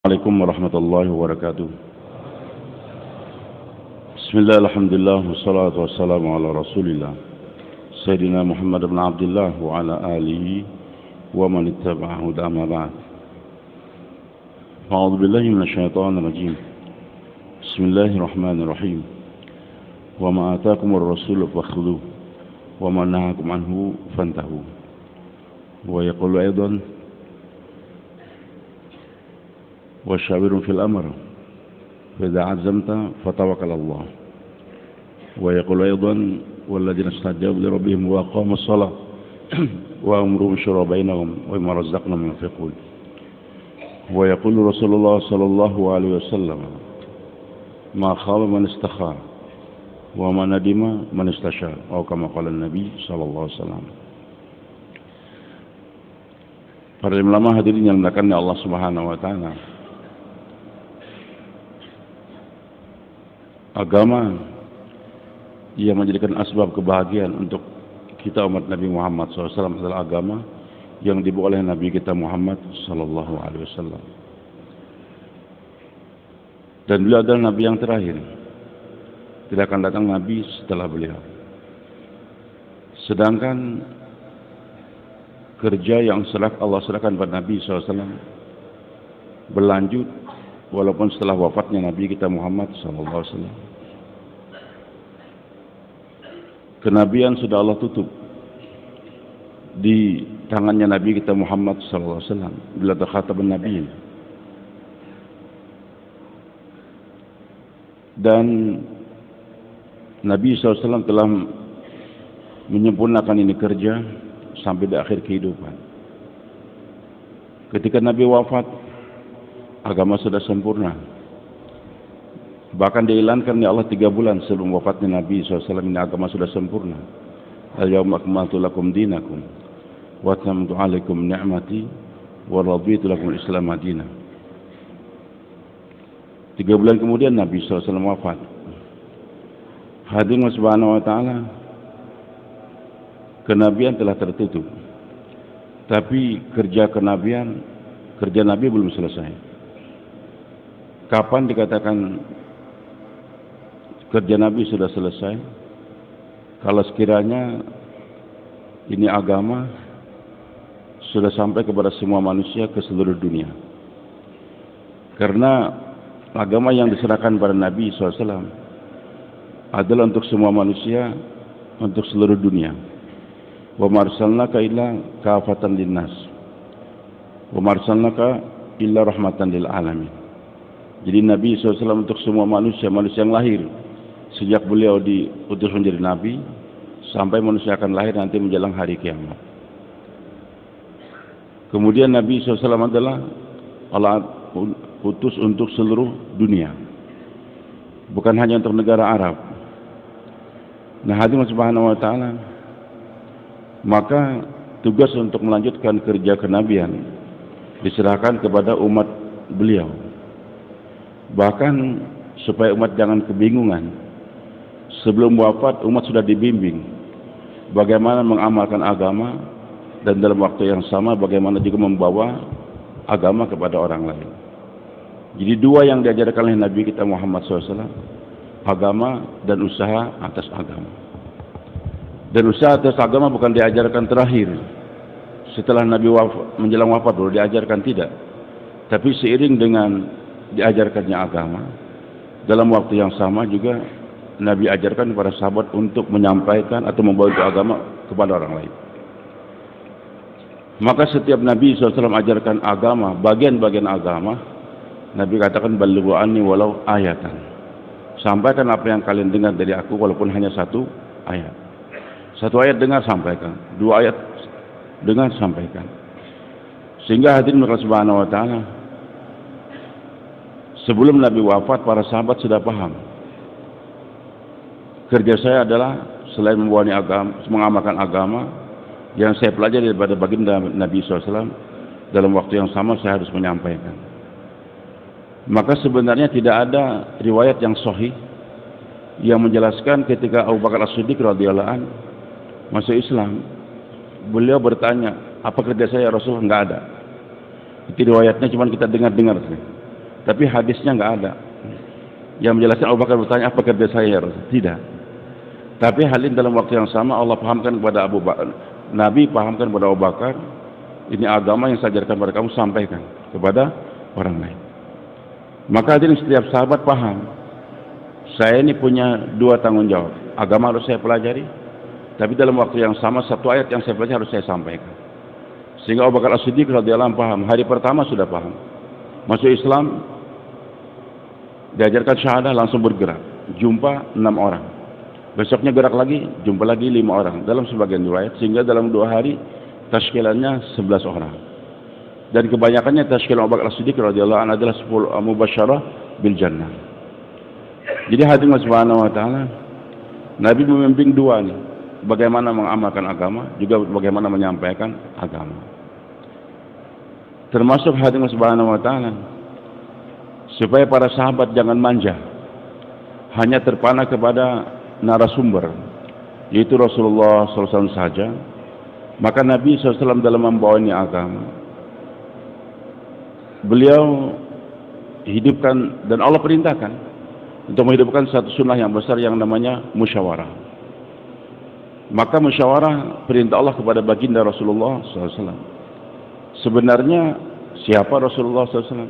Assalamualaikum warahmatullahi wabarakatuh. Bismillah, alhamdulillah, wassalatu wassalamu ala rasulillah Sayyidina Muhammad bin Abdullah wa ala alihi wa man ittaba'ahu da'ama ba'd. A'udhu billahi minasyaitanir rajim. Bismillahirrahmanirrahim. Wa ma atakumur rasulu fakhudhuhu wa ma nahakum anhu fantahu. Wa yaqulu aidan وشاورهم في الأمر فإذا عزمت فتوكل على الله. ويقول أيضا والذين استجابوا لربهم وأقاموا الصلاة وأمرهم شورى بينهم ومما رزقناهم ينفقون. ويقول رسول الله صلى الله عليه وسلم ما خاب من استخار وما ندم من استشار أو كما قال النبي صلى الله عليه وسلم. Para ulama hadirin yang dimuliakan Allah Subhanahu wa taala. Agama yang menjadikan asbab kebahagiaan untuk kita umat Nabi Muhammad SAW adalah agama yang dibawa oleh Nabi kita Muhammad SAW. Dan beliau adalah Nabi yang terakhir. Tidak akan datang Nabi setelah beliau. Sedangkan kerja yang Allah serahkan pada Nabi SAW berlanjut walaupun setelah wafatnya Nabi kita Muhammad SAW. Kenabian sudah Allah tutup di tangannya Nabi kita Muhammad SAW. Bila terkhatabun Nabi. Dan Nabi SAW telah menyempurnakan ini kerja sampai di akhir kehidupan. Ketika Nabi wafat, agama sudah sempurna. Bahkan diilankan oleh Allah 3 bulan sebelum wafatnya Nabi SAW, ini agama sudah sempurna. Al-yawma akmaltu lakum dinakum wa atmamtu alaikum ni'mati wa raditu lakum al-islam madinah. 3 bulan kemudian Nabi SAW wafat. Hadirin subhanahu wa ta'ala, kenabian telah tertutup. Tapi kerja Nabi belum selesai. Kapan dikatakan kerja Nabi sudah selesai? Kalau sekiranya ini agama sudah sampai kepada semua manusia ke seluruh dunia. Karena agama yang diserahkan pada Nabi SAW adalah untuk semua manusia, untuk seluruh dunia. Wa marsalnaka illa kafatan linnas wa marsalnaka illa rahmatan lil alamin. Jadi Nabi SAW untuk semua manusia yang lahir sejak beliau diutus menjadi Nabi sampai manusia akan lahir nanti menjelang hari kiamat. Kemudian Nabi SAW adalah Allah utus untuk seluruh dunia, bukan hanya untuk negara Arab. Nah, hadirin subhanahu wa ta'ala, maka tugas untuk melanjutkan kerja kenabian diserahkan kepada umat beliau. Bahkan supaya umat jangan kebingungan, sebelum wafat umat sudah dibimbing bagaimana mengamalkan agama dan dalam waktu yang sama bagaimana juga membawa agama kepada orang lain. Jadi 2 yang diajarkan oleh Nabi kita Muhammad SAW, agama dan usaha atas agama. Dan usaha atas agama bukan diajarkan terakhir setelah Nabi menjelang wafat baru diajarkan, tidak. Tapi seiring dengan diajarkannya agama, dalam waktu yang sama juga Nabi ajarkan kepada sahabat untuk menyampaikan atau membawa itu agama kepada orang lain. Maka setiap Nabi SAW ajarkan agama, bagian-bagian agama, Nabi katakan balighu anni walau ayatan. Sampaikan apa yang kalian dengar dari aku walaupun hanya 1 ayat. 1 ayat dengar, sampaikan. 2 ayat dengar, sampaikan. Sehingga hadirin subhanahu wa ta'ala, sebelum Nabi wafat para sahabat sudah paham. Kerja saya adalah selain membawa agama, mengamalkan agama yang saya pelajari daripada baginda Nabi SAW, dalam waktu yang sama saya harus menyampaikan. Maka sebenarnya tidak ada riwayat yang sahih yang menjelaskan ketika Abu Bakar As-Siddiq radhiyallahu anhu masuk Islam, beliau bertanya, apa kerja saya ya Rasul? Enggak ada. Itu riwayatnya cuma kita dengar-dengar. tapi hadisnya nggak ada yang menjelaskan. Abu Bakar bertanya, apa kerja saya ya Rasul? Tidak. Tapi hal ini dalam waktu yang sama Allah pahamkan kepada Abu Bakar, Nabi pahamkan kepada Abu Bakar, ini agama yang saya ajarkan kepada kamu, sampaikan kepada orang lain. Maka hadirin, setiap sahabat paham, saya ini punya dua tanggung jawab. Agama harus saya pelajari, tapi dalam waktu yang sama satu ayat yang saya pelajari harus saya sampaikan. Sehingga Abu Bakar As-Siddiq radhiyallahu anhu paham, hari pertama sudah paham. Masuk Islam, diajarkan syahadah, langsung bergerak, jumpa 6 orang, besoknya gerak lagi, jumpa lagi 5 orang dalam sebagian riwayat, sehingga dalam 2 hari tashkilannya 11 orang. Dan kebanyakannya tashkilan Abu Bakar As-Siddiq radhiyallahu anhu adalah 10 mubasyarah bil jannah. Jadi hadirin subhanahu wa ta'ala, Nabi membimbing 2 nih, bagaimana mengamalkan agama, juga bagaimana menyampaikan agama. Termasuk hadirin subhanahu wa ta'ala, supaya para sahabat jangan manja, hanya terpana kepada narasumber, yaitu Rasulullah SAW saja. Maka Nabi SAW dalam membawa ini agama, beliau hidupkan, dan Allah perintahkan untuk menghidupkan satu sunnah yang besar yang namanya musyawarah. Maka musyawarah perintah Allah kepada baginda Rasulullah SAW. Sebenarnya siapa Rasulullah SAW?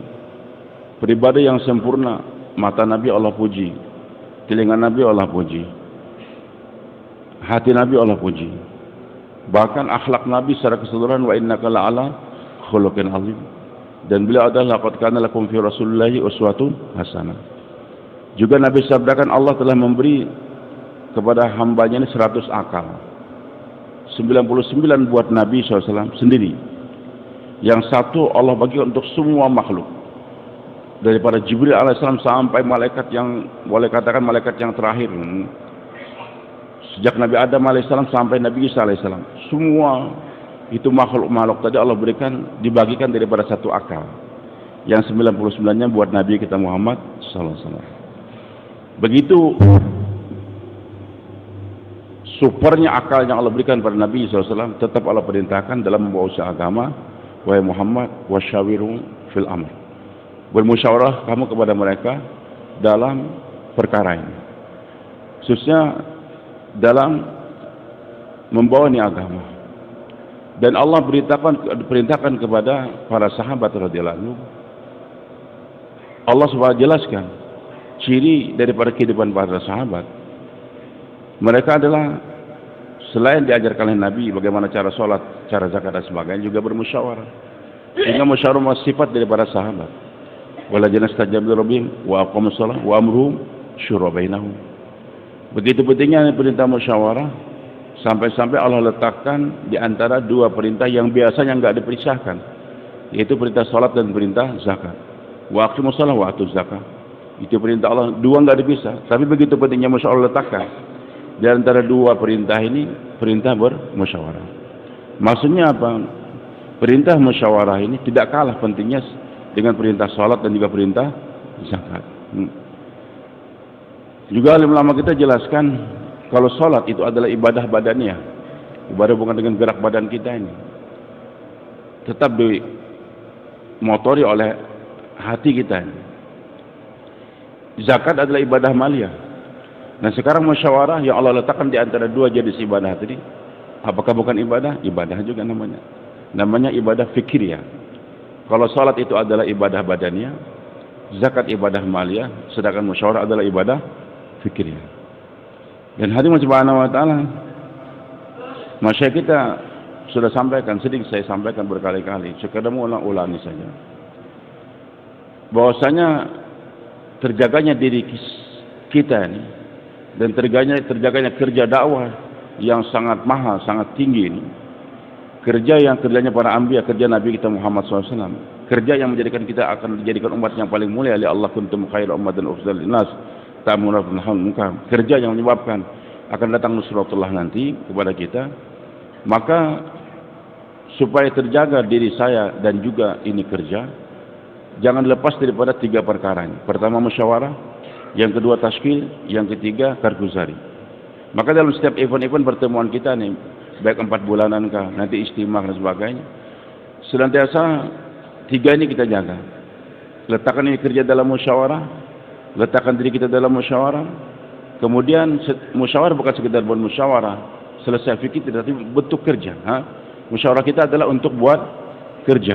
Pribadi yang sempurna. Mata Nabi Allah puji, telinga Nabi Allah puji, hati Nabi Allah puji, bahkan akhlak Nabi secara keseluruhan, wa innaka la'ala khuluqin azim. Dan beliau adalah laqad kana lakum fi rasulillahi uswatun hasanah. Juga Nabi sabdakan, Allah telah memberi kepada hambanya ini 100 akal, 99 buat Nabi SAW sendiri, yang satu Allah bagi untuk semua makhluk, daripada Jibril alaihissalam sampai malaikat yang boleh katakan malaikat yang terakhir, sejak Nabi Adam alaihissalam sampai Nabi Isa alaihissalam, semua itu makhluk-makhluk tadi Allah berikan, dibagikan daripada satu akal, yang 99-nya buat Nabi kita Muhammad SAW. Begitu supernya akal yang Allah berikan pada Nabi SAW, tetap Allah perintahkan dalam membawa usaha agama, wahai Muhammad, wasyawirum fil amr, bermusyawarah kamu kepada mereka dalam perkara ini, khususnya dalam membawa ini agama. Dan Allah perintahkan kepada para sahabat radhiyallahu anhu, Allah SWT jelaskan ciri daripada kehidupan para sahabat. Mereka adalah selain diajarkan oleh Nabi bagaimana cara sholat, cara zakat dan sebagainya, juga bermusyawarah. Sehingga musyawarah sifat daripada sahabat. Waladzina stajabu lirabbihim wa aqamus shalah wa amruhum syura bainahum. Begitu pentingnya perintah musyawarah, sampai-sampai Allah letakkan di antara 2 perintah yang biasanya enggak dipisahkan, yaitu perintah salat dan perintah zakat. Wa aqimus shalah wa atuz zakat. Itu perintah Allah, 2 enggak dipisah. Tapi begitu pentingnya musyawarah letakkan di antara 2 perintah ini, perintah bermusyawarah. Maksudnya apa? Perintah musyawarah ini tidak kalah pentingnya dengan perintah salat dan juga perintah zakat. Juga ulama kita jelaskan, kalau salat itu adalah ibadah badaniah, ibadah bukan dengan gerak badan kita ini, tetap dimotori oleh hati kita ini. Zakat adalah ibadah maliyah. Nah sekarang musyawarah yang Allah letakkan di antara 2 jenis ibadah tadi, apakah bukan ibadah? Ibadah juga namanya. Namanya ibadah fikiriyah. Kalau salat itu adalah ibadah badannya, zakat ibadah maliyah, sedangkan musyawarah adalah ibadah fikiriyah. Dan hadirin subhanahu wa ta'ala, masyayikh kita sudah sampaikan, sedikit saya sampaikan berkali-kali, sekedar ulang-ulangi saja, bahwasanya terjaganya diri kita ini, dan terjaganya kerja dakwah yang sangat mahal, sangat tinggi ini, kerja yang kerjanya para anbiya, kerja Nabi kita Muhammad SAW, kerja yang menjadikan kita akan dijadikan umat yang paling mulia oleh Allah, kuntum khairu ummatin ukhrijat linnas ta'muruna bil ma'ruf wa nahyuna 'anil munkar, kerja yang menyebabkan akan datang nusratullah nanti kepada kita. Maka supaya terjaga diri saya dan juga ini kerja, jangan lepas daripada 3 perkara ini. Pertama musyawarah, yang kedua tashkil, yang ketiga karguzari. Maka dalam setiap event-event pertemuan kita nih, baik 4 bulanan kah, nanti istimewa dan sebagainya, senantiasa 3 ini kita jaga. letakkan ini kerja dalam musyawarah, letakkan diri kita dalam musyawarah. Kemudian musyawarah bukan sekedar buat musyawarah, selesai fikir tapi bentuk kerja. Musyawarah kita adalah untuk buat kerja.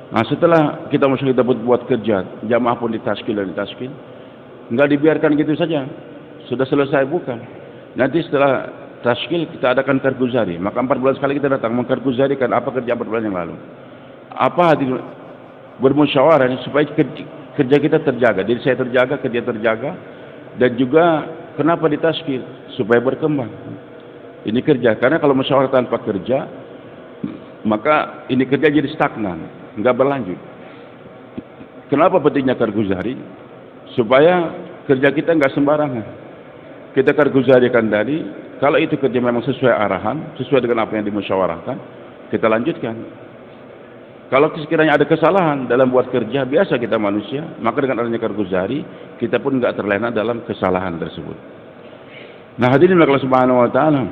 Nah, setelah kita musyawarah kita buat kerja, jamaah pun ditaskil dan ditaskil. Enggak dibiarkan gitu saja. Sudah selesai bukan. Nanti setelah taskil kita adakan karguzari. Maka 4 bulan sekali kita datang mengkarguzarikan apa kerja 4 bulan yang lalu. Apa bermusyawarah supaya kerja kita terjaga. Diri saya terjaga, kerja terjaga. Dan juga kenapa ditaskil? Supaya berkembang. Ini kerja. Karena kalau musyawarah tanpa kerja, maka ini kerja jadi stagnan, enggak berlanjut. Kenapa pentingnya karguzari? Supaya kerja kita enggak sembarangan. Kita karguzarikan dari, kalau itu kerja memang sesuai arahan, sesuai dengan apa yang dimusyawarahkan, kita lanjutkan. Kalau sekiranya ada kesalahan dalam buat kerja, biasa kita manusia, maka dengan adanya karguzari, kita pun enggak terlena dalam kesalahan tersebut. Nah, hadirin Allah Subhanahu wa taala.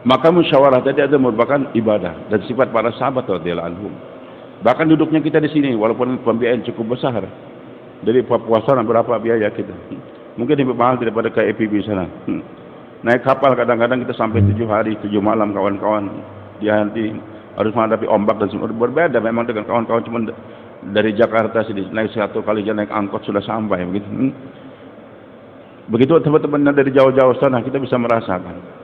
Maka musyawarah tadi ada merupakan ibadah dan sifat para sahabat radhiyallahu anhum. Bahkan duduknya kita di sini walaupun pembiayaan cukup besar. Dari Papua sana berapa biaya kita? Mungkin lebih mahal daripada ke EPB sana. Naik kapal kadang-kadang kita sampai 7 hari, 7 malam kawan-kawan. Dia nanti harus menghadapi ombak dan semua berbeda memang dengan kawan-kawan cuma dari Jakarta sini naik 1 kali aja naik angkot sudah sampai begitu. Begitu teman-teman dari jauh-jauh sana kita bisa merasakan.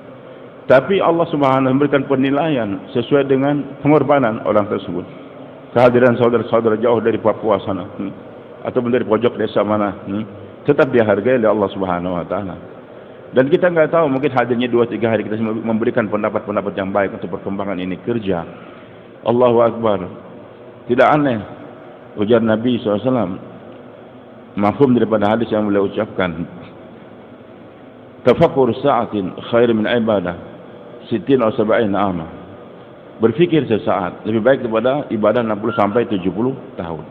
Tapi Allah Subhanahu memberikan penilaian sesuai dengan pengorbanan orang tersebut. Kehadiran saudara-saudara jauh dari Papua sana ataupun dari pojok desa mana tetap dihargai oleh Allah Subhanahu wa taala. Dan kita enggak tahu mungkin hadirnya 2-3 hari kita memberikan pendapat-pendapat yang baik untuk perkembangan ini kerja. Allahu Akbar. Tidak aneh ujar Nabi SAW mafhum daripada hadis yang beliau ucapkan. Tafakkur sa'atin khair min ibadah 60 atau 70 ama. Berfikir sesaat lebih baik daripada ibadah 60 sampai 70 tahun.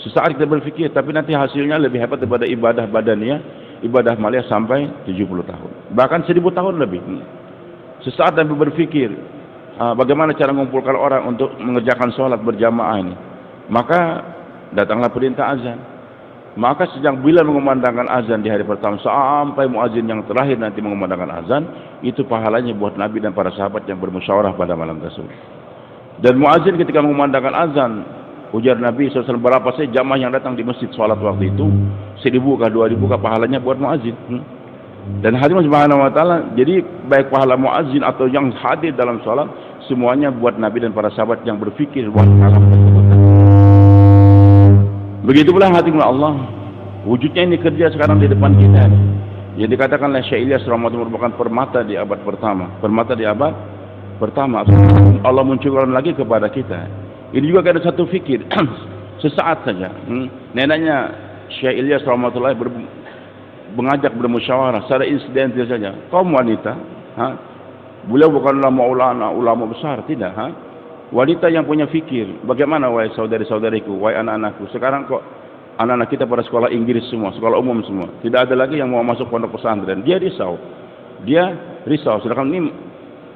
Sesaat kita berfikir tapi nanti hasilnya lebih hebat daripada ibadah badannya, ibadah maliyah sampai 70 tahun. Bahkan 1000 tahun lebih. Sesaat dan berfikir bagaimana cara mengumpulkan orang untuk mengerjakan sholat berjamaah ini. Maka datanglah perintah azan. Maka sejak bila mengumandangkan azan di hari pertama sampai muazin yang terakhir nanti mengumandangkan azan, itu pahalanya buat Nabi dan para sahabat yang bermusyawarah pada malam tersebut. Dan muazin ketika mengumandangkan azan, ujar Nabi SAW berapa saja jamaah yang datang di masjid sholat waktu itu, 1000 kah 2000 kah pahalanya buat muazin. Dan hadirin Subhanahu wa taala, jadi baik pahala muazin atau yang hadir dalam sholat, semuanya buat Nabi dan para sahabat yang berfikir buat malam tersebut. Begitu pula hadirin Allah, wujudnya ini kerja sekarang di depan kita. Yang dikatakan oleh Syekh Ilyas Rahmatullah merupakan permata di abad pertama. Permata di abad pertama. Allah munculkan lagi kepada kita. Ini juga ada satu fikir sesaat saja. Neneknya Syekh Ilyas Rahmatullah mengajak bermusyawarah secara insidental saja. Kaum wanita, beliau bukanlah ulama besar, tidak. Wanita yang punya fikir, bagaimana wahai saudari-saudariku, wahai anak-anakku, sekarang kok anak-anak kita pada sekolah Inggris semua, sekolah umum semua, tidak ada lagi yang mau masuk pondok pesantren. Dia risau. Sedangkan ini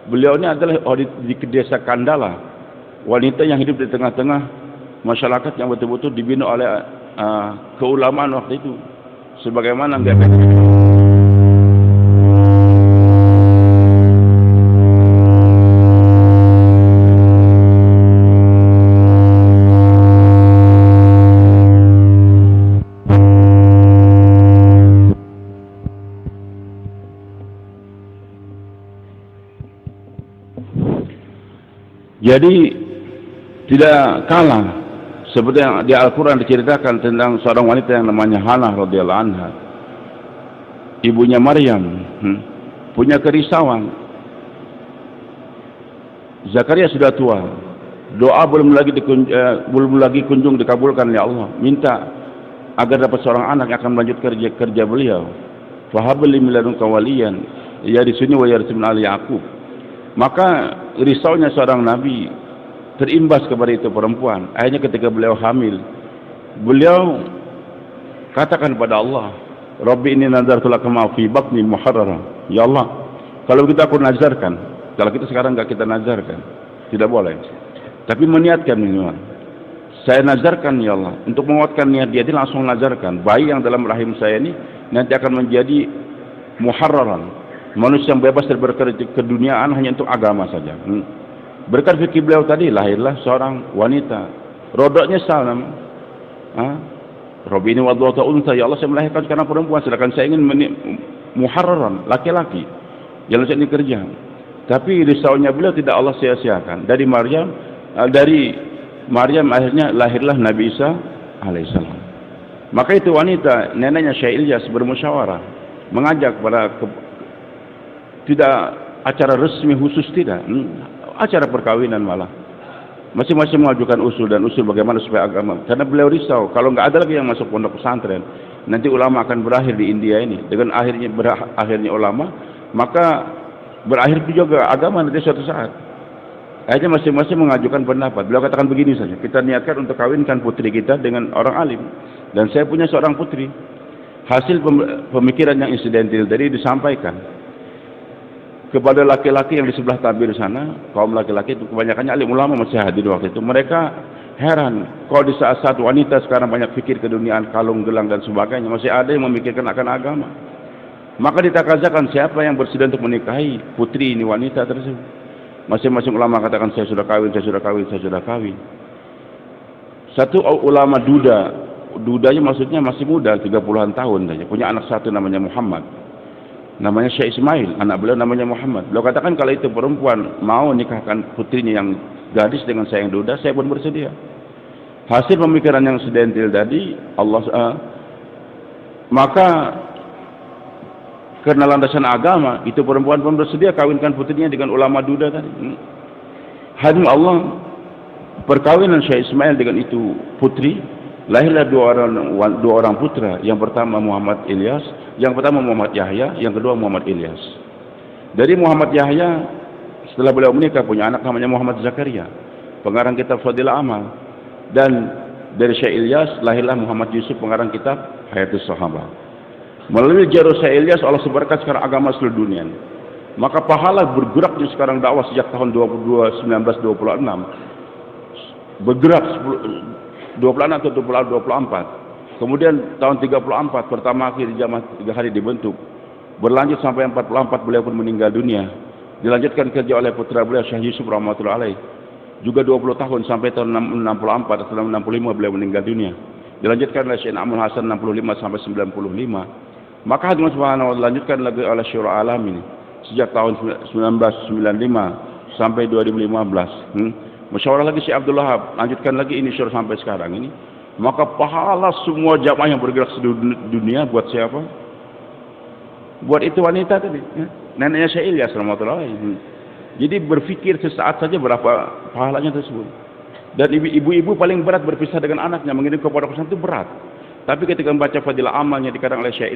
beliau ini adalah di desa Kandala, wanita yang hidup di tengah-tengah masyarakat yang betul-betul dibina oleh keulamaan waktu itu. Sebagaimana enggak jadi tidak kalah seperti yang di Al-Quran diceritakan tentang seorang wanita yang namanya Hannah radhiyallahu anha, ibunya Maryam, punya kerisauan. Zakaria sudah tua, doa belum lagi kunjung dikabulkan oleh Allah, minta agar dapat seorang anak yang akan melanjutkan kerja beliau. Fahabli min ladunka waliyan yarisuni wa yarisu min ali Yaqub. Maka risaunya seorang nabi terimbas kepada itu perempuan. Akhirnya ketika beliau hamil, beliau katakan kepada Allah, Rabbi inni nazartu laka ma fi batni muharrara. Ya Allah, kalau begitu aku nazarkan. Kalau kita sekarang enggak kita nazarkan, tidak boleh. Tapi meniatkan minimal. Saya nazarkan ya Allah, untuk menguatkan niat dia langsung nazarkan, bayi yang dalam rahim saya ini nanti akan menjadi muharraran, manusia yang bebas dari keduniaan hanya untuk agama saja. Berkat fikih beliau tadi lahirlah seorang wanita, rodoknya salam. Rabbi ini wadwata unsa, ya Allah saya melahirkan sekarang perempuan, sedangkan saya ingin muharraran, laki-laki jalan saya ini kerja. Tapi risaunya beliau tidak Allah sia-siakan. Dari Maryam akhirnya lahirlah Nabi Isa alaihissalam. Maka itu wanita, neneknya Syekh Ilyas bermusyawarah, mengajak pada tidak acara resmi khusus, tidak acara perkawinan, malah masing-masing mengajukan usul bagaimana supaya agama, karena beliau risau kalau nggak ada lagi yang masuk pondok pesantren, nanti ulama akan berakhir di India ini. Dengan akhirnya ulama, maka berakhir juga agama nanti suatu saat. Akhirnya masing-masing mengajukan pendapat. Beliau katakan begini saja, kita niatkan untuk kawinkan putri kita dengan orang alim, dan saya punya seorang putri. Hasil pemikiran yang insidentil tadi disampaikan kepada laki-laki yang di sebelah tabir sana, kaum laki-laki itu kebanyakannya alim ulama masih hadir waktu itu. Mereka heran kalau di saat-saat wanita sekarang banyak pikir keduniaan, kalung, gelang dan sebagainya, masih ada yang memikirkan akan agama. Maka ditakazakan siapa yang bersedia untuk menikahi putri ini, wanita tersebut. Masing-masing ulama katakan saya sudah kawin, saya sudah kawin, saya sudah kawin. Satu ulama dudanya maksudnya masih muda, 30-an tahun saja, punya anak satu namanya Muhammad, namanya Syekh Ismail, anak beliau namanya Muhammad. Beliau katakan kalau itu perempuan mau nikahkan putrinya yang gadis dengan saya yang duda, saya pun bersedia. Hasil pemikiran yang sedentil tadi maka karena landasan agama itu perempuan pun bersedia kawinkan putrinya dengan ulama duda tadi. Hadim Allah, perkawinan Syekh Ismail dengan itu putri, lahirlah dua orang putra. Yang pertama Muhammad Ilyas, yang pertama Muhammad Yahya, yang kedua Muhammad Ilyas. Dari Muhammad Yahya, setelah beliau menikah punya anak namanya Muhammad Zakaria, pengarang kitab Fadilah Amal. Dan dari Syekh Ilyas lahirlah Muhammad Yusuf, pengarang kitab Hayatus Sahabah. Melalui jalur Syekh Ilyas Allah sebarkan sekarang agama seluruh dunia. Maka pahala bergeraknya sekarang dakwah sejak tahun 1926 bergerak 26 atau 24. Kemudian tahun 34 pertama akhir jamaah 3 hari dibentuk, berlanjut sampai 44 beliau pun meninggal dunia. Dilanjutkan kerja oleh putra beliau Syekh Yusuf rahmatullahi alaih, juga 20 tahun sampai tahun 64 atau 65 beliau meninggal dunia. Dilanjutkan oleh Syekh Amul Hasan 65 sampai 95. Maka Hadirin subhanahu wa ta'ala lanjutkan lagi oleh Syura Alam ini sejak tahun 1995 sampai 2015. Musyawarah lagi Syekh Abdul Wahab, lanjutkan lagi ini syura sampai sekarang ini. Maka pahala semua jamaah yang bergerak seluruh dunia buat siapa? Buat itu wanita tadi, neneknya Syekh Ilyas rahmatullahi alaih. Jadi berpikir sesaat saja berapa pahalanya tersebut. Dan ibu-ibu paling berat berpisah dengan anaknya, mengirim ke pondok pesantren itu berat. Tapi ketika membaca Fadilah Amalnya dikarang oleh Syekh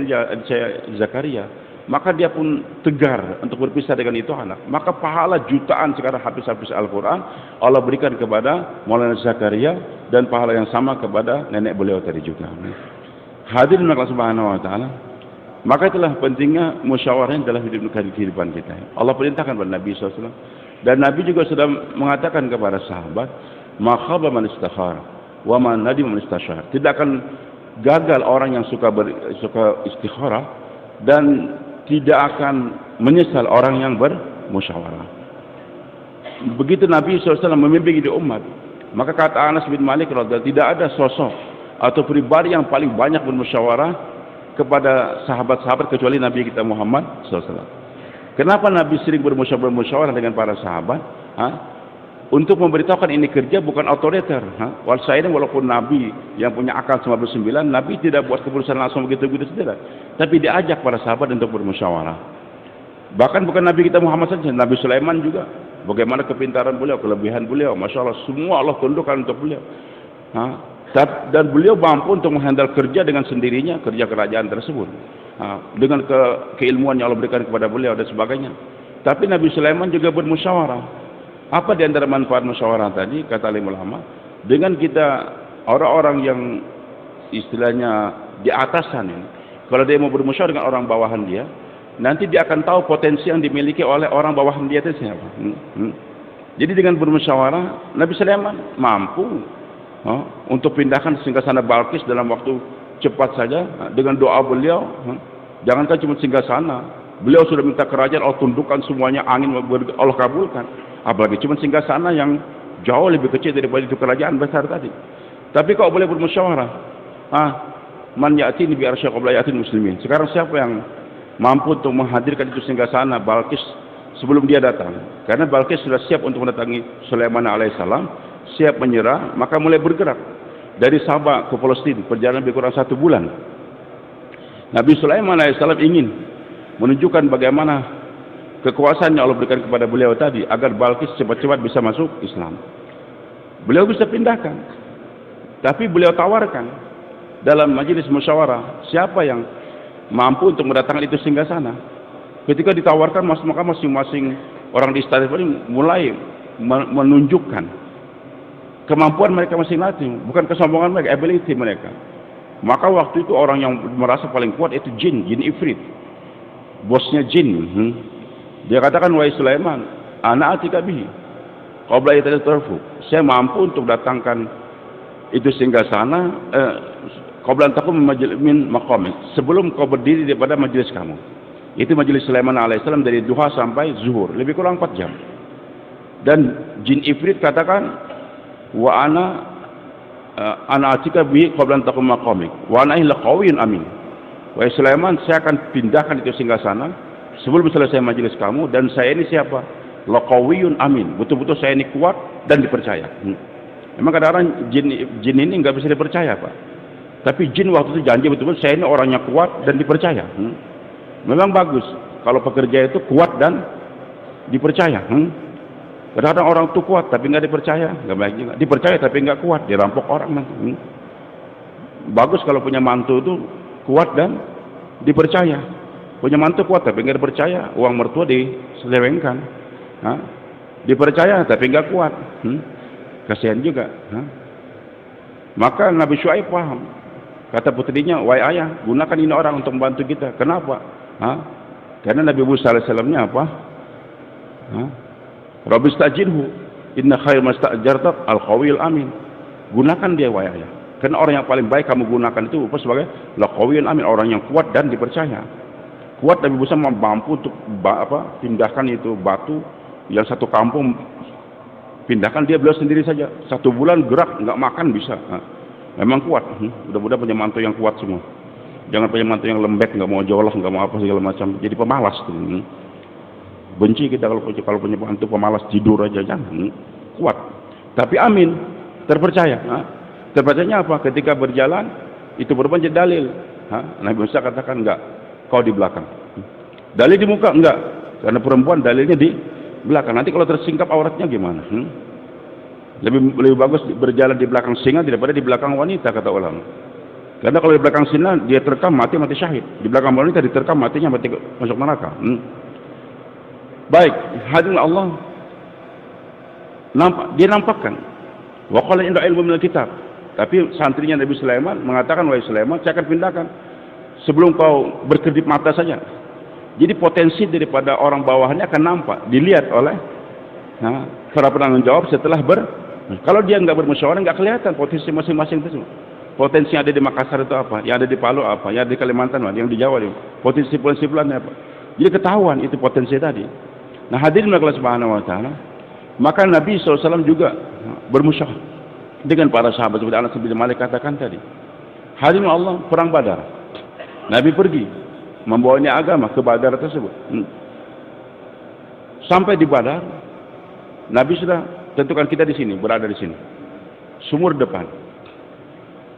Zakaria, maka dia pun tegar untuk berpisah dengan itu anak. Maka pahala jutaan sekarang hafiz-hafiz Al-Quran Allah berikan kepada Maulana Zakaria, dan pahala yang sama kepada nenek beliau tadi juga. Hadirin Allah subhanahu wa ta'ala, maka itulah pentingnya musyawarah dalam kehidupan kita. Allah perintahkan kepada Nabi SAW, dan Nabi juga sudah mengatakan kepada sahabat, ma khaba man istakhara wa man nadim man istashar. Tidak akan gagal orang yang suka istikharah, dan tidak akan menyesal orang yang bermusyawarah. Begitu Nabi SAW memimpin di umat, maka kata Anas bin Malik radhiyallahu anhu, tidak ada sosok atau pribadi yang paling banyak bermusyawarah kepada sahabat-sahabat kecuali Nabi kita Muhammad SAW. Kenapa Nabi sering bermusyawarah dengan para sahabat? Untuk memberitahukan ini kerja bukan otoriter. Walaupun Nabi yang punya akal 99, Nabi tidak buat keputusan langsung begitu-begitu saja. Tapi diajak para sahabat untuk bermusyawarah. Bahkan bukan Nabi kita Muhammad saja, Nabi Sulaiman juga. Bagaimana kepintaran beliau, kelebihan beliau, Masya Allah, semua Allah tundukkan untuk beliau. Dan beliau mampu untuk menghandle kerja dengan sendirinya, kerja kerajaan tersebut. Dengan keilmuan yang Allah berikan kepada beliau dan sebagainya. Tapi Nabi Sulaiman juga bermusyawarah. Apa di antara manfaat musyawarah tadi? Kata alim ulama, dengan kita orang-orang yang istilahnya di atasan ini, kalau dia mau bermusyawarah dengan orang bawahan dia, nanti dia akan tahu potensi yang dimiliki oleh orang bawahan dia itu siapa. Jadi dengan bermusyawarah, Nabi Sulaiman mampu untuk pindahkan singgasana Balkis dalam waktu cepat saja dengan doa beliau. Jangankan cuma singgasana, beliau sudah minta kerajaan, Allah tundukkan semuanya, angin Allah kabulkan. Apalagi cuma singgasana yang jauh lebih kecil daripada itu kerajaan besar tadi. Tapi kau boleh bermusyawarah. Man ya'tini bi arsy qabla ya'tin muslimin. Sekarang siapa yang mampu untuk menghadirkan itu singgasana Balkis sebelum dia datang? Karena Balkis sudah siap untuk mendatangi Sulaiman alaihissalam, siap menyerah, maka mulai bergerak dari Sabah ke Palestina, perjalanan lebih kurang 1 bulan. Nabi Sulaiman alaihissalam ingin menunjukkan bagaimana kekuasaan yang Allah berikan kepada beliau tadi agar Balkis cepat-cepat bisa masuk Islam. Beliau bisa pindahkan, tapi beliau tawarkan dalam majelis musyawarah, siapa yang mampu untuk mendatangkan itu singgasana. Ketika ditawarkan, maka masing-masing orang di istana ini mulai menunjukkan kemampuan mereka masing-masing, bukan kesombongan mereka, ability mereka. Maka waktu itu orang yang merasa paling kuat itu jin Ifrit, bosnya jin. Dia katakan, wahai Sulaiman, ana atika bihi qabla yatatarfu, saya mampu untuk datangkan itu singgasana qabla an taqum min maqamik, sebelum kau berdiri daripada majelis kamu. Itu majelis Sulaiman alaihissalam dari duha sampai zuhur, lebih kurang 4 jam. Dan jin Ifrit katakan, wa ana atika bi qabla an taqum maqamik wa ana laqawiyyun amin. Wahai Sulaiman, saya akan pindahkan itu singgasana sebelum selesai majelis kamu, dan saya ini siapa? Laqawiyyun amin. Betul-betul saya ini kuat dan dipercaya. Memang kadang-kadang jin ini nggak bisa dipercaya, Pak. Tapi jin waktu itu janji betul-betul saya ini orangnya kuat dan dipercaya. Memang bagus kalau pekerja itu kuat dan dipercaya. Kadang-kadang orang itu kuat tapi nggak dipercaya, nggak baik juga. Dipercaya tapi nggak kuat, dirampok orang nanti. Bagus kalau punya mantu itu kuat dan dipercaya. Punya mantu kuat tapi nggak dipercaya, uang mertua diselewengkan. Dipercaya tapi nggak kuat, kasihan juga. Maka Nabi Syuaib paham. Kata putrinya, wahai ayah, gunakan ini orang untuk membantu kita. Kenapa? Karena Nabi Musa alaihissalamnya apa? Rabbi stajirhu inna khair mastajartak al-qawiyul amin. Gunakan dia, wahai ayah, karena orang yang paling baik kamu gunakan itu sebagai al-qawiyul amin, orang yang kuat dan dipercaya. Kuat Nabi Musa mampu untuk pindahkan itu batu yang satu kampung, pindahkan dia beliau sendiri saja. 1 bulan gerak, nggak makan bisa. Memang kuat. Mudah-mudahan punya mantu yang kuat semua. Jangan punya mantu yang lembek, nggak mau jolos, nggak mau apa segala macam, jadi pemalas tuh. Benci kita kalau punya mantu pemalas, tidur aja, jangan. Kuat tapi amin, terpercaya. Terpercayanya apa? Ketika berjalan itu berubah jadi dalil. Nabi Musa katakan, enggak, kau di belakang. Dalil di muka enggak, karena perempuan dalilnya di belakang. Nanti kalau tersingkap auratnya gimana? Lebih bagus berjalan di belakang singa daripada di belakang wanita, kata ulama. Karena kalau di belakang singa dia terkam mati syahid, di belakang wanita diterkam matinya mati masuk neraka. Baik, hadirin Allah, dia nampakkan wa qala inda ilmu minal kitab. Tapi santrinya Nabi Sulaiman mengatakan, wahai Sulaiman, saya akan pindahkan sebelum kau berkedip mata saja. Jadi potensi daripada orang bawahannya akan nampak, dilihat oleh para penanggung jawab setelah kalau dia nggak bermusyawarah nggak kelihatan potensi masing-masing itu semua. Potensi yang ada di Makassar itu apa, yang ada di Palu apa, yang ada di Kalimantan apa, yang di Jawa itu potensi apa. Jadi ketahuan itu potensi tadi. Nah, hadirin Allah Subhanahu wa taala, maka Nabi SAW juga bermusyawarah dengan para sahabat seperti Anas bin Malik katakan tadi. Hadirin Allah, perang Badar. Nabi pergi membawanya agama ke Badar tersebut. Sampai di Badar, Nabi sudah tentukan kita di sini, berada di sini. Sumur depan.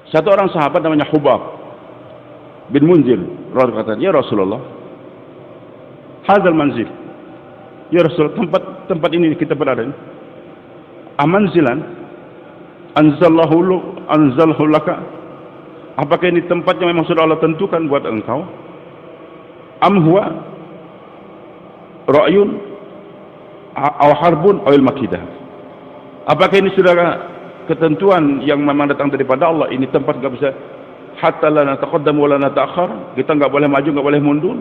Satu orang sahabat namanya Hubab bin Munzir radhiyallahu kata, ya Rasulullah, hadzal manzil. Ya Rasul, tempat ini kita berada ini. Amanzilan anzalhu laka. Apakah ini tempat yang memang sudah Allah tentukan buat engkau? Am huwa ra'yun aw harbun aw al-makidah. Apakah ini sudah ketentuan yang memang datang daripada Allah? Ini tempat enggak bisa hatta la nataqaddam wa la nata'akhir, kita enggak boleh maju, enggak boleh mundur,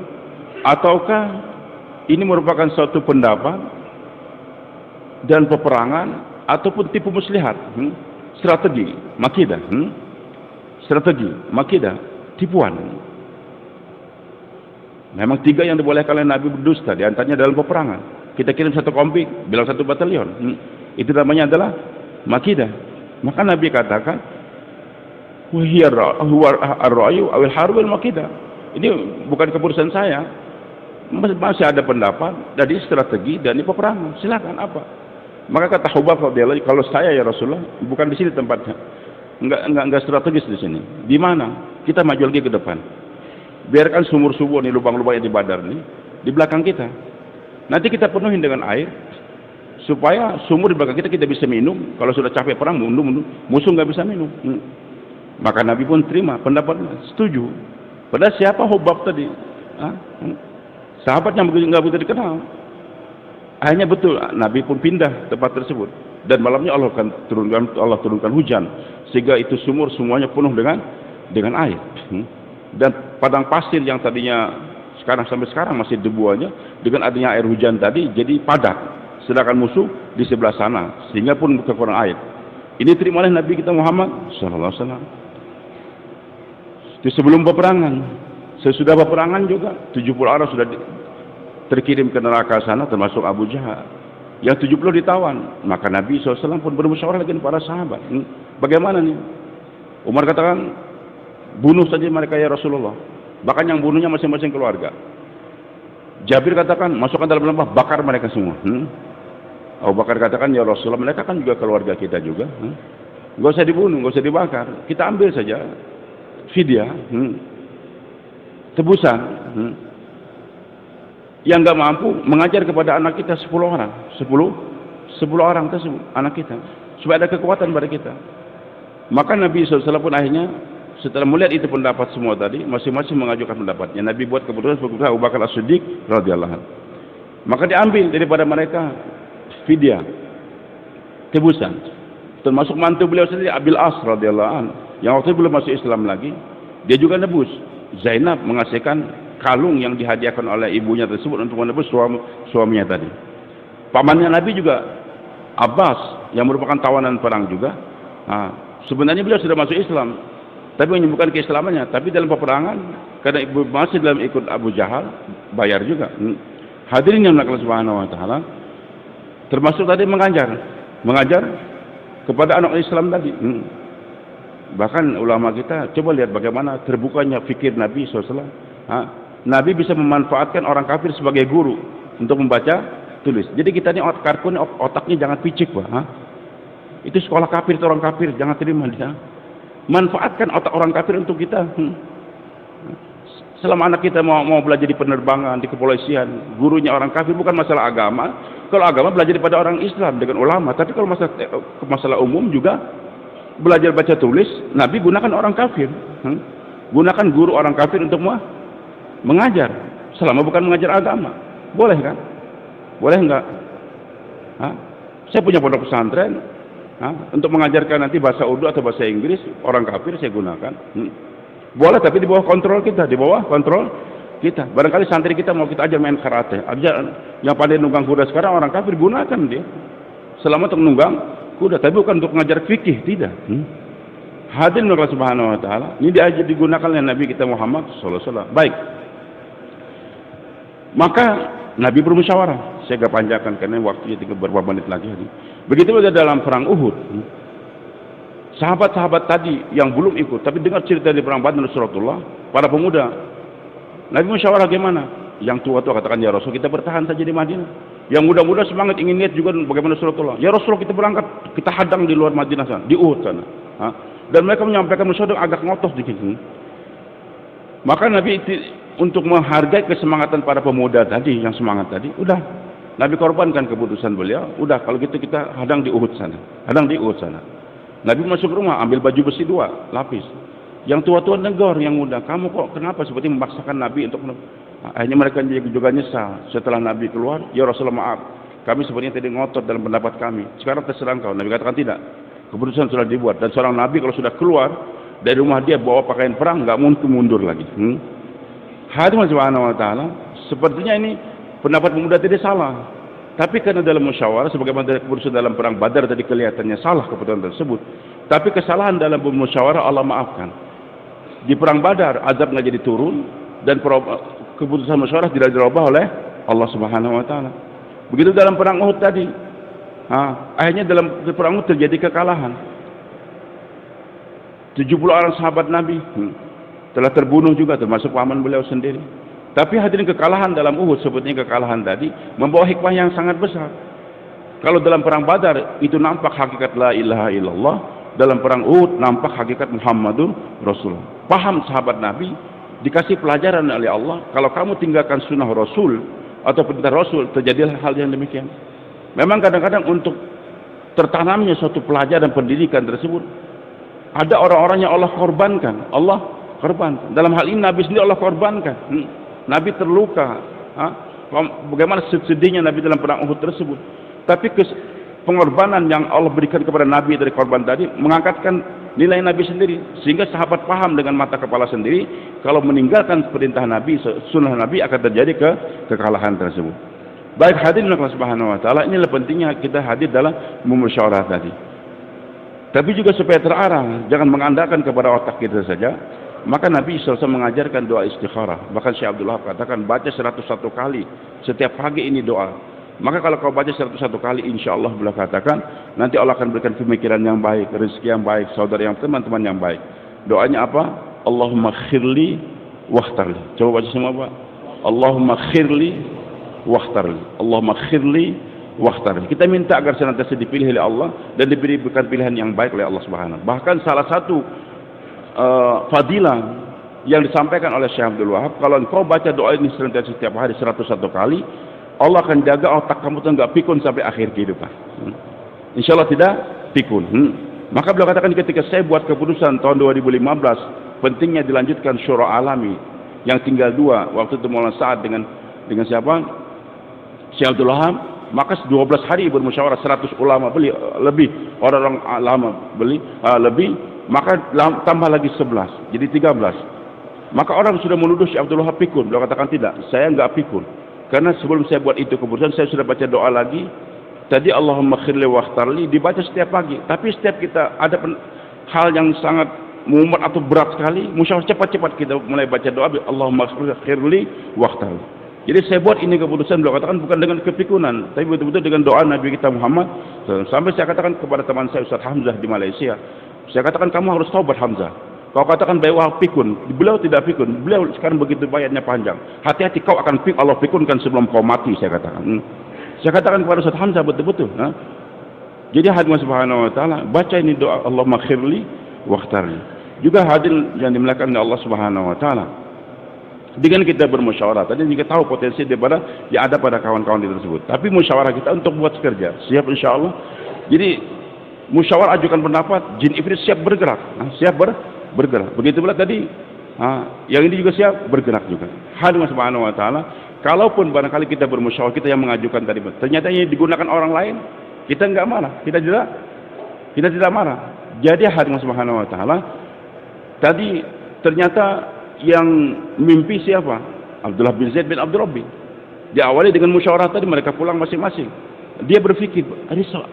ataukah ini merupakan suatu pendapat dan peperangan ataupun tipu muslihat? strategi, makidah, strategi, makidah, tipuan. Memang 3 yang dibolehkan oleh Nabi berdusta, diantaranya dalam peperangan. Kita kirim 1 kompi, bilang 1 batalion. Itu namanya adalah makidah. Maka Nabi katakan, huwa ar-ra'yu awil harbul makidah. Ini bukan keputusan saya. Masih ada pendapat dari strategi dan peperangan. Silakan apa? Maka kata Hubab radhiyallahu anhu, kalau saya ya Rasulullah, bukan di sini tempatnya. Enggak strategis di sini. Di mana? Kita maju lagi ke depan. Biarkan sumur-sumur nih, lubang-lubang yang di Badar nih di belakang kita. Nanti kita penuhin dengan air supaya sumur di belakang kita bisa minum. Kalau sudah capek perang, mundur, musuh nggak bisa minum. Maka Nabi pun terima pendapatnya, setuju. Padahal siapa Hubab tadi? Sahabat yang nggak begitu dikenal. Akhirnya betul, Nabi pun pindah tempat tersebut. Dan malamnya Allah turunkan hujan, sehingga itu sumur semuanya penuh dengan air. Dan padang pasir yang tadinya sampai sekarang masih debuannya, dengan adanya air hujan tadi jadi padat. Sedangkan musuh di sebelah sana, sehingga pun kekurangan air. Ini terima oleh Nabi kita Muhammad sallallahu alaihi wasallam. Itu sebelum peperangan. Sesudah peperangan juga 70 orang sudah terkirim ke neraka sana, termasuk Abu Jahal. Yang 70 ditawan. Maka Nabi SAW pun bermusyawarah dengan para sahabat. Bagaimana nih? Umar katakan, bunuh saja mereka ya Rasulullah. Bahkan yang bunuhnya masing-masing keluarga. Jabir katakan, masukkan dalam lembah, bakar mereka semua. Abu Bakar katakan, ya Rasulullah, mereka kan juga keluarga kita juga. Nggak usah dibunuh, nggak usah dibakar. Kita ambil saja fidyah, tebusan. Yang nggak mampu mengajar kepada anak kita 10 orang, 10 orang tersebut anak kita, supaya ada kekuatan pada kita. Maka Nabi SAW pun akhirnya setelah melihat itu pendapat semua tadi, masing-masing mengajukan pendapatnya. Nabi buat keputusan Abu Bakar As-Siddiq radhiyallahu anhu. Maka diambil daripada mereka fidyah, tebusan. Termasuk mantu beliau sendiri Abil As radhiyallahu anhu, yang waktu itu belum masuk Islam lagi, dia juga nebus. Zainab mengasihkan kalung yang dihadiahkan oleh ibunya tersebut untuk menebus suaminya tadi. Pamannya Nabi juga Abbas, yang merupakan tawanan perang juga. Sebenarnya beliau sudah masuk Islam, tapi menyembuhkan keislamannya. Tapi dalam peperangan, karena ibu masih dalam ikut Abu Jahal, bayar juga. Hadirin yang Allah Subhanahu Wa Taala, termasuk tadi mengajar kepada anak Islam tadi. Bahkan ulama kita coba lihat bagaimana terbukanya fikir Nabi SAW. Nabi bisa memanfaatkan orang kafir sebagai guru untuk membaca tulis. Jadi kita ini otaknya jangan picik, Pak. Itu sekolah kafir, itu orang kafir, jangan terima dia. Manfaatkan otak orang kafir untuk kita. Selama anak kita mau belajar di penerbangan, di kepolisian, gurunya orang kafir, bukan masalah agama. Kalau agama belajar daripada orang Islam dengan ulama. Tapi kalau masalah umum juga belajar baca tulis, Nabi gunakan orang kafir. Gunakan guru orang kafir untuk mengajar. Selama bukan mengajar agama. Boleh kan? Boleh enggak? Saya punya pondok pesantren, untuk mengajarkan nanti bahasa Urdu atau bahasa Inggris, orang kafir saya gunakan. Boleh, tapi di bawah kontrol kita, Barangkali santri kita mau kita ajar main karate, yang pandai nunggang kuda sekarang orang kafir, gunakan dia. Selama untuk nunggang kuda, tapi bukan untuk mengajar fikih, tidak. Hadirin Allah Subhanahu Wa Taala, ini digunakan oleh Nabi kita Muhammad SAW. Baik. Maka Nabi bermusyawarah. Saya agak panjangkan karena waktunya tinggal beberapa menit lagi. Begitu juga dalam perang Uhud. Sahabat-sahabat tadi yang belum ikut, tapi dengar cerita di perang Badar Rasulullah, para pemuda, Nabi musyawarah gimana? Yang tua-tua katakan, ya Rasul, kita bertahan saja di Madinah. Yang muda-muda semangat ingin lihat juga bagaimana Rasulullah. Ya Rasulullah, kita berangkat, kita hadang di luar Madinah sana, di Uhud sana. Dan mereka menyampaikan musyawarah agak ngotos dikit. Maka Nabi untuk menghargai kesemangatan para pemuda tadi, yang semangat tadi, udah Nabi korbankan keputusan beliau. Udah, kalau gitu kita hadang di Uhud sana. Nabi masuk rumah, ambil baju besi 2 lapis. Yang tua-tua negor, yang muda, kamu kok kenapa seperti memaksakan Nabi untuk. Akhirnya mereka juga nyesal. Setelah Nabi keluar, ya Rasulullah, maaf, kami sebenarnya tadi ngotot dalam pendapat kami. Sekarang terserah engkau. Nabi katakan tidak. Keputusan sudah dibuat. Dan seorang Nabi kalau sudah keluar dari rumah dia bawa pakaian perang, nggak mungkin mundur lagi. Hadirin Subhanahu Wa Taala, sepertinya ini pendapat pemuda tidak salah. Tapi karena dalam musyawarah, sebagaimana keputusan dalam perang Badar tadi kelihatannya salah keputusan tersebut, Tapi kesalahan dalam bermusyawarah Allah maafkan. Di perang Badar azab nggak jadi turun dan keputusan musyawarah tidak dirubah oleh Allah Subhanahu wa taala. Begitu dalam perang Uhud tadi. Akhirnya dalam perang Uhud terjadi kekalahan. 70 orang sahabat Nabi telah terbunuh juga, termasuk paman beliau sendiri. Tapi hadirin, kekalahan dalam Uhud sepertinya kekalahan tadi membawa hikmah yang sangat besar. Kalau dalam perang Badar itu nampak hakikat la ilaha illallah, dalam perang Uhud nampak hakikat Muhammadur Rasulullah. Paham sahabat Nabi, dikasih pelajaran oleh Allah, kalau kamu tinggalkan sunnah Rasul atau perintah Rasul, terjadilah hal yang demikian. Memang kadang-kadang untuk tertanamnya suatu pelajaran pendidikan tersebut, ada orang-orang yang Allah korbankan. Dalam hal ini Nabi sendiri Allah korbankan. Nabi terluka. Bagaimana sedihnya Nabi dalam perang Uhud tersebut. Tapi pengorbanan yang Allah berikan kepada Nabi dari korban tadi mengangkatkan nilai Nabi sendiri, sehingga sahabat paham dengan mata kepala sendiri kalau meninggalkan perintah Nabi, sunnah Nabi, akan terjadi kekalahan tersebut. Baik hadirin Allah Subhanahu wa taala, inilah pentingnya kita hadir dalam musyawarah tadi. Tapi juga supaya terarah, jangan mengandalkan kepada otak kita saja, maka Nabi SAW mengajarkan doa istikharah. Bahkan Syekh Abdul Wahab katakan baca 101 kali setiap pagi ini doa. Maka kalau kau baca 101 kali, insya Allah beliau katakan nanti Allah akan berikan pemikiran yang baik, rezeki yang baik, saudara yang teman-teman yang baik. Doanya apa? Allahumma khirli wakhtarli. Coba baca semua Pak. Allahumma khirli wakhtarli. Allahumma khirli wakhtarli. Kita minta agar senantiasa dipilih oleh Allah dan diberikan pilihan yang baik oleh Allah Subhanahu. Bahkan salah satu fadilah yang disampaikan oleh Syekh Abdul Wahab, kalau engkau baca doa ini senantiasa setiap hari 101 kali, Allah akan jaga otak kamu itu enggak pikun sampai akhir kehidupan. Insya Allah tidak pikun. Maka beliau katakan ketika saya buat keputusan tahun 2015, pentingnya dilanjutkan syura alami yang tinggal 2, waktu itu Maulana Sa'ad dengan siapa? Syekh Abdul Wahab. Maka 12 hari bermusyawarah, 100 ulama lebih, orang-orang lama lebih, maka tambah lagi 11, jadi 13. Maka orang sudah menuduh Syekh Abdul Wahab pikun. Beliau katakan tidak, saya enggak pikun. Karena sebelum saya buat itu keputusan, saya sudah baca doa lagi. Tadi Allahumma khirli wakhtarli dibaca setiap pagi. Tapi setiap kita ada hal yang sangat mumet atau berat sekali, musyawarah cepat-cepat kita mulai baca doa Allahumma khirli wakhtarli. Jadi saya buat ini keputusan, beliau katakan bukan dengan kepikunan, tapi betul-betul dengan doa Nabi kita Muhammad. Sampai saya katakan kepada teman saya Ustaz Hamzah di Malaysia, saya katakan kamu harus taubat Hamzah. Kau katakan bahwa pikun, beliau tidak pikun. Beliau sekarang begitu bayatnya panjang. Hati-hati kau akan Allah pikunkan sebelum kau mati, saya katakan. Saya katakan kepada Ustaz Hamzah betul-betul. Jadi hadirin subhanahu wa taala, baca ini doa Allahumma khirli wakhtarli. Juga hadirin yang dimuliakan oleh Allah Subhanahu wa taala. Dengan kita bermusyawarah, tadi kita tahu potensi daripada yang ada pada kawan-kawan itu tersebut. Tapi musyawarah kita untuk buat kerja, siap insyaallah. Jadi musyawarah ajukan pendapat, jin ifrit siap bergerak, siap bergerak. Begitu pula tadi, yang ini juga siap bergerak juga. Hadirin subhanahu wa taala, kalaupun barangkali kita bermusyawarah, kita yang mengajukan tadi, ternyata ini digunakan orang lain, kita enggak marah, kita tidak marah. Jadi hadirin subhanahu wa taala, tadi ternyata yang mimpi siapa? Abdullah bin Zaid bin Abdul Rabbi. Diawali dengan musyawarah tadi, mereka pulang masing-masing. Dia berpikir,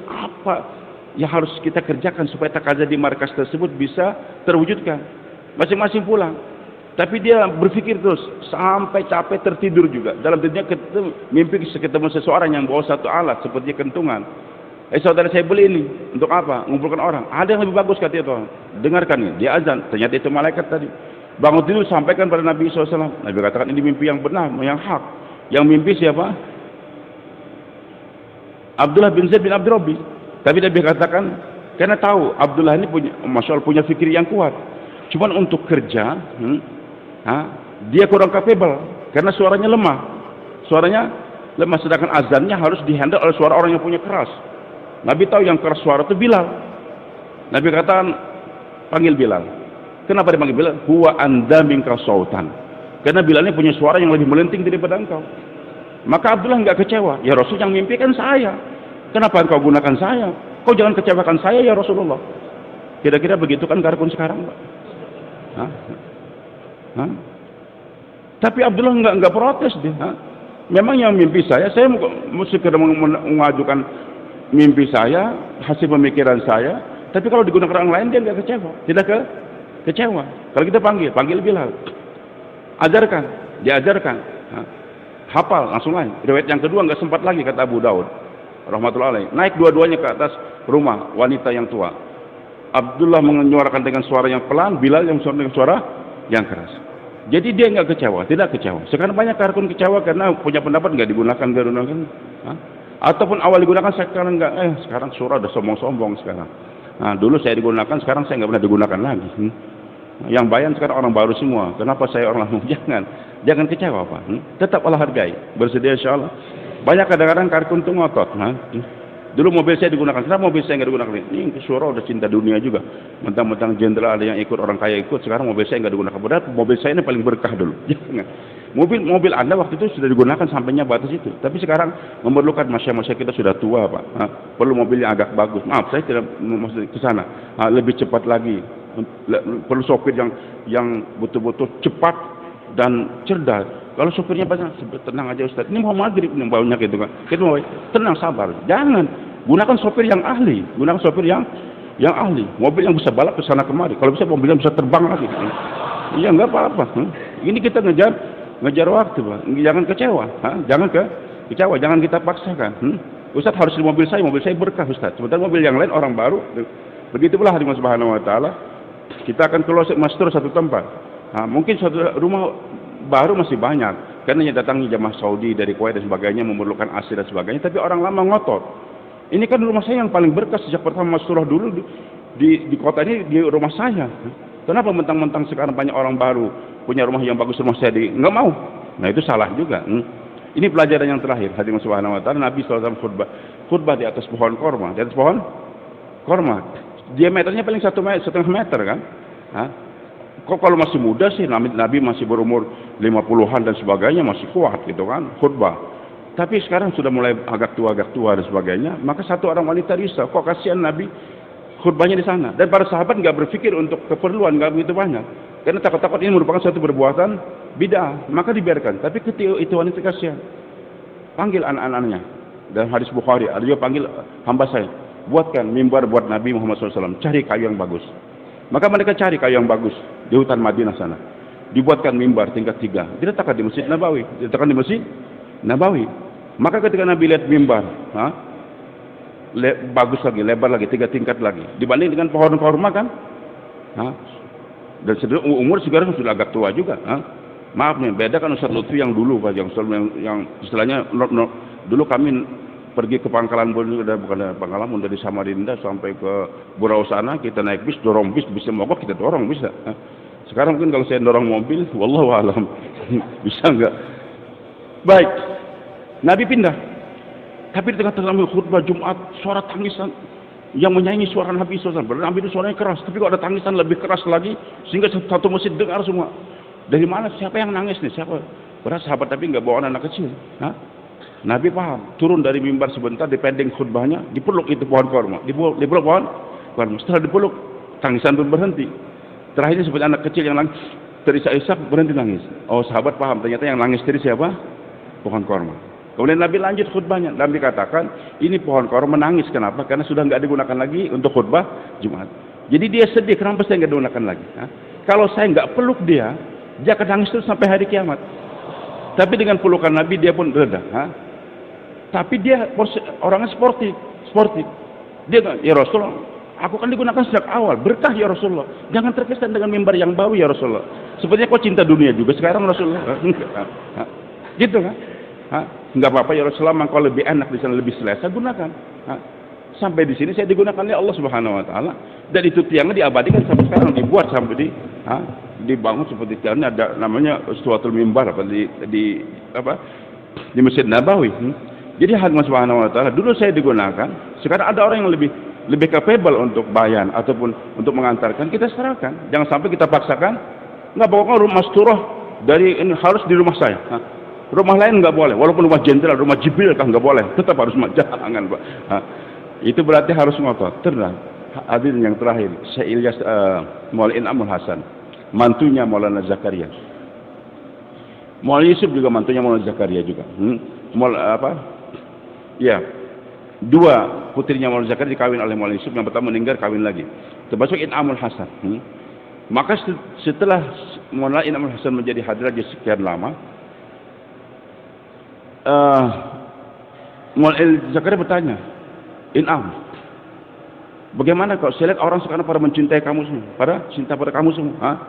apa yang harus kita kerjakan supaya takazah di markas tersebut bisa terwujudkan. Masing-masing pulang. Tapi dia berpikir terus sampai capek, tertidur juga. Dalam tidurnya mimpi ketemu seseorang yang bawa satu alat seperti kentungan. Saudara saya beli ini untuk apa? Mengumpulkan orang. Ada yang lebih bagus kata itu. Dengarkan ini, dia azan. Ternyata itu malaikat tadi. Bangun tidur sampaikan pada Nabi SAW. Nabi katakan ini mimpi yang benar, yang hak. Yang mimpi siapa? Abdullah bin Zaid bin Abdul Rabbi. Tapi Nabi katakan, karena tahu Abdullah ini punya fikir yang kuat. Cuman untuk kerja, dia kurang capable karena suaranya lemah. Sedangkan azannya harus dihandle oleh suara orang yang punya keras. Nabi tahu yang keras suara itu Bilal. Nabi katakan, panggil Bilal. Kenapa dipanggil Bilal? Huwa anda minka sautan. Karena Bilal ini punya suara yang lebih melenting daripada engkau. Maka Abdullah enggak kecewa. Ya Rasul yang mimpikan saya. Kenapa engkau gunakan saya? Kau jangan kecewakan saya ya Rasulullah. Kira-kira begitu kan karpun sekarang, Pak? Tapi Abdullah enggak protes dia. Memang yang mimpi saya mesti mengajukan mimpi saya, hasil pemikiran saya. Tapi kalau digunakan orang lain dia nggak kecewa, tidak kecewa. Kalau kita panggil Bilal, ajarkan, diajarkan, hafal langsung lain. Riwayat yang kedua nggak sempat lagi, kata Abu Daud rahmatullahi alaih, naik dua-duanya ke atas rumah wanita yang tua. Abdullah menyuarakan dengan suara yang pelan, Bilal yang dengan suara yang keras. Jadi dia nggak kecewa, tidak kecewa. Sekarang banyak karkun kecewa karena punya pendapat nggak digunakan. Ataupun awal digunakan, sekarang nggak. Sekarang surah udah sombong-sombong sekarang. Nah, dulu saya digunakan, sekarang saya nggak pernah digunakan lagi. Yang bayan sekarang orang baru semua. Kenapa saya orang lama? Jangan kecewa, Pak. Tetap Allah hargai. Bersedia insya Allah. Banyak kadang-kadang kartun itu ngotot. Dulu mobil saya digunakan, sekarang mobil saya nggak digunakan. Ini suara udah cinta dunia juga. Mentang-mentang jenderal ada yang ikut, orang kaya ikut. Sekarang mobil saya nggak digunakan. Padahal mobil saya ini paling berkah dulu. Mobil Anda waktu itu sudah digunakan sampainya batas itu. Tapi sekarang memerlukan masyarakat kita sudah tua, Pak. Perlu mobil yang agak bagus. Maaf, saya tidak maksud ke sana. Lebih cepat lagi. Perlu sopir yang betul-betul cepat dan cerdas. Kalau sopirnya banyak, tenang aja Ustaz. Ini mau maghrib yang baunya gitu kan. Kita mau tenang, sabar. Jangan gunakan sopir yang ahli. Gunakan sopir yang ahli. Mobil yang bisa balap ke sana kemari. Kalau bisa mobil yang bisa terbang lagi. Iya, nggak apa-apa. Ini kita ngejar waktu, Pak. Jangan kecewa. Jangan kecewa. Jangan kita paksakan. Ustaz harus di mobil saya berkah Ustaz. Sementara mobil yang lain orang baru. Begitu pula hadirin subhanahu wa ta'ala. Kita akan keluar mastur satu tempat. Mungkin satu rumah baru masih banyak, karena yang datangnya jamaah Saudi dari Kuwait dan sebagainya memerlukan AC dan sebagainya, tapi orang lama ngotot. Ini kan rumah saya yang paling berkah sejak pertama Masturah dulu di kota ini, di rumah saya. Kenapa mentang-mentang sekarang banyak orang baru punya rumah yang bagus, rumah saya nggak mau? Nah itu salah juga. Ini pelajaran yang terakhir, hadirin subhanahu wa ta'ala. Nabi SAW khutbah di atas pohon korma, di atas pohon korma. Diameternya paling 1,5 meter kan? Kok kalau masih muda sih, Nabi masih berumur 50-an dan sebagainya, masih kuat gitu kan, khutbah. Tapi sekarang sudah mulai agak tua dan sebagainya, maka satu orang wanita risau, kok kasihan Nabi khutbahnya di sana. Dan para sahabat nggak berpikir untuk keperluan, nggak begitu banyak. Karena takut-takut ini merupakan satu perbuatan bid'ah, maka dibiarkan. Tapi ketika itu wanita kasihan, panggil anak-anaknya. Dalam hadis Bukhari, ada juga panggil hamba saya, buatkan mimbar buat Nabi Muhammad SAW, cari kayu yang bagus. Maka mereka cari kayu yang bagus di hutan Madinah sana. Dibuatkan mimbar tingkat 3. Diletakkan di Masjid Nabawi. Maka ketika Nabi lihat mimbar, bagus lagi, lebar lagi, 3 tingkat lagi. Dibanding dengan pohon korma kan? Dan umur sekarang sudah agak tua juga. Maaf nih, beda kan Ustaz Lutfi yang dulu, Pak, yang istilahnya dulu kami pergi ke Pangkalan Bun, bukan Pangkalan Bun, dari Samarinda sampai ke Burau sana, kita naik bis, dorong bis, bisa mogok kita dorong bisa. Sekarang mungkin kalau saya dorong mobil, wallahu alam, bisa enggak? Baik, Nabi pindah. Tapi di tengah-tengah khutbah Jumat, suara tangisan yang menyaingi suara Nabi SAW. Nabi itu suaranya keras, tapi kok ada tangisan lebih keras lagi, sehingga satu masjid dengar semua. Dari mana? Siapa yang nangis nih? Siapa? Beras sahabat Nabi nggak bawa anak kecil. Nabi paham, turun dari mimbar sebentar, dipending khutbahnya, dipeluk itu pohon korma, dipeluk pohon korma. Setelah dipeluk, tangisan pun berhenti. Terakhirnya seperti anak kecil yang nangis, terisak-isak berhenti nangis. Oh, sahabat paham, ternyata yang nangis tadi siapa? Pohon korma. Kemudian Nabi lanjut khutbahnya. Nabi katakan, ini pohon korma menangis. Kenapa? Karena sudah nggak digunakan lagi untuk khutbah Jumat. Jadi dia sedih, kenapa saya nggak digunakan lagi? Kalau saya nggak peluk dia akan nangis terus sampai hari kiamat. Tapi dengan pelukan Nabi dia pun reda. Tapi dia orangnya sportif. Dia bilang, ya Rasulullah, aku kan digunakan sejak awal, berkah ya Rasulullah. Jangan terkesan dengan mimbar yang bau ya Rasulullah. Sepertinya kau cinta dunia juga sekarang Rasulullah. Gitu kan? Enggak apa-apa ya Rasulullah, kalau lebih enak di sana, lebih selesa, gunakan. Sampai di sini saya digunakan oleh Allah Subhanahu wa taala, dan itu tiangnya diabadikan sampai sekarang, dibuat sampai dibangun seperti tiangnya ada namanya Suatul Mimbar di Masjid Nabawi. Jadi hadirin subhanahu wa ta'ala, dulu saya digunakan, sekarang ada orang yang lebih capable untuk bayan ataupun untuk mengantarkan, kita serahkan. Jangan sampai kita paksakan, nggak pokoknya rumah Masturah dari ini harus di rumah saya. Rumah lain nggak boleh, walaupun rumah jenderal, rumah Jibril kan nggak boleh, tetap harus jangan, Pak. Itu berarti harus ngotot. Terus hadirin yang terakhir, Syekh Ilyas Maulana Amul Hasan, mantunya Maulana Zakaria. Maulana Yusuf juga mantunya Maulana Zakaria juga. Ya, dua putrinya Maulana Zakaria dikawin oleh Maulana Yusuf, yang pertama meninggal kawin lagi. Termasuk In'amul Hasan. Maka setelah Maulana In'amul Hasan menjadi Hadraj sekian lama, Maulana Zakaria bertanya, In'am, bagaimana kok saya lihat orang sekarang pada mencintai kamu semua, pada cinta pada kamu semua,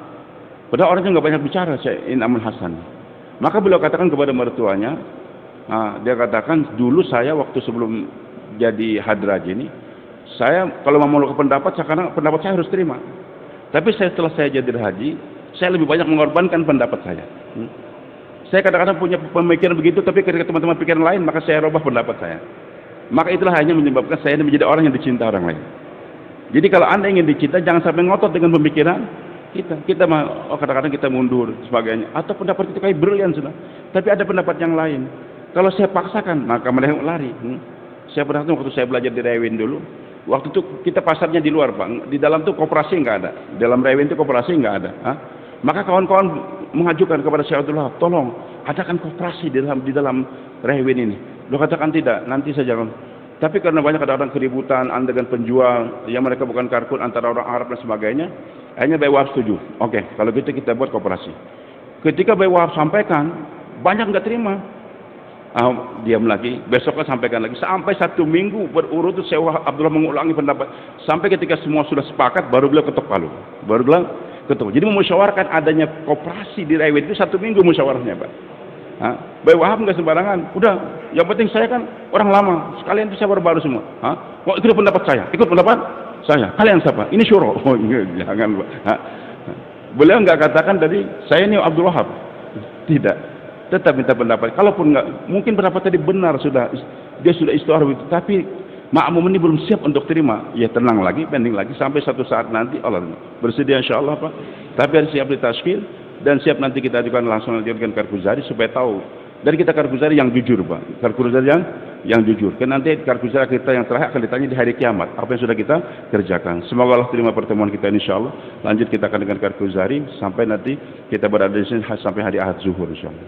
padahal orangnya nggak banyak bicara, saya In'amul Hasan. Maka beliau katakan kepada mertuanya, dia katakan, dulu saya waktu sebelum jadi Hadraj ini, saya kalau mau ke pendapat, karena pendapat saya harus terima. Tapi setelah saya jadi haji, saya lebih banyak mengorbankan pendapat saya. Saya kadang-kadang punya pemikiran begitu, tapi ketika teman-teman pikiran lain, maka saya rubah pendapat saya. Maka itulah hanya menyebabkan saya menjadi orang yang dicinta orang lain. Jadi kalau Anda ingin dicinta, jangan sampai ngotot dengan pemikiran kita kadang-kadang kita mundur sebagainya, atau pendapat itu kayak brilian sudah, tapi ada pendapat yang lain. Kalau saya paksakan, maka mereka lari. Saya pernah waktu saya belajar di Rewin dulu, waktu itu kita pasarnya di luar, Pak, di dalam tuh koperasi nggak ada, dalam Rewin itu koperasi nggak ada. Maka kawan-kawan mengajukan kepada Syekh Abdullah, tolong adakan koperasi di dalam Rewin ini. Lo katakan tidak, nanti saja. Tapi karena banyak kadang-kadang keributan dengan penjual yang mereka bukan karkun antara orang Arab dan sebagainya, akhirnya Bayi Wahab setuju. Oke, kalau gitu kita buat koperasi. Ketika Bayi Wahab sampaikan, banyak nggak terima. Diam lagi, besoknya sampaikan lagi. Sampai 1 minggu berurut Syekh Abdullah mengulangi pendapat. Sampai ketika semua sudah sepakat, baru beliau ketok palu. Baru bilang ketok. Jadi memusyawarahkan adanya koperasi di Rewin itu 1 minggu musyawarahnya, Pak. Bayi Wahab nggak sembarangan. Udah, yang penting saya kan orang lama. Sekalian itu saya baru semua. Mau ikut pendapat saya? Ikut pendapat saya. Kalian siapa? Ini syuro. Oh, jangan, Pak. Beliau nggak katakan tadi saya ini Abdul Wahab. Tidak. Tetap minta pendapat. Kalaupun nggak, mungkin pendapat tadi benar sudah, dia sudah istiqomah itu. Tapi makmum ini belum siap untuk terima. Ya tenang lagi, pending lagi sampai satu saat nanti Allah bersedia insya Allah, Pak. Tapi harus siap ditashkil. Dan siap nanti kita ajukan langsung ajukan Karguzari supaya tahu. Dan kita Karguzari yang jujur, Pak. Karguzari yang jujur. Karena nanti Karguzari kita yang terakhir akan ditanya di hari kiamat. Apa yang sudah kita kerjakan. Semoga Allah terima pertemuan kita insya Allah. Lanjut kita akan dengan Karguzari sampai nanti kita berada di sini sampai hari Ahad Zuhur insya Allah.